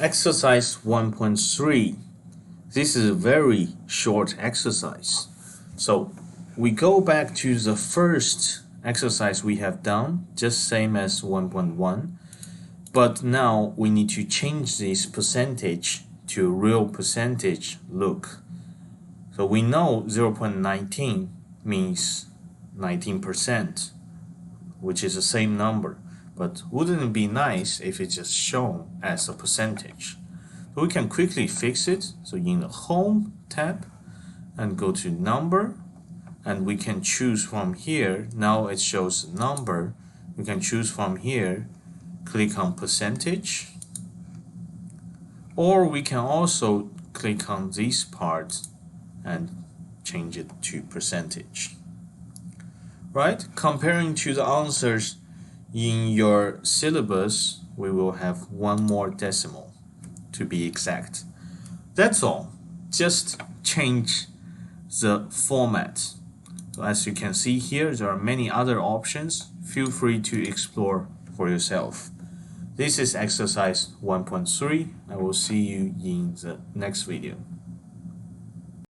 Exercise 1.3. This is a very short exercise. So we go back to the first exercise we have done, just same as 1.1. But now we need to change this percentage to real percentage look. So we know 0.19 means 19%, which is the same number. But wouldn't it be nice if it's just shown as a percentage? So we can quickly fix it. So in the Home tab, and go to Number, and we can choose from here. Now it shows the number. We can choose from here, click on Percentage, or we can also click on this part and change it to percentage. Right? Comparing to the answers in your syllabus, we will have one more decimal to be exact. That's all. Just change the format. So as you can see here, there are many other options. Feel free to explore for yourself. This is exercise 1.3. I will see you in the next video.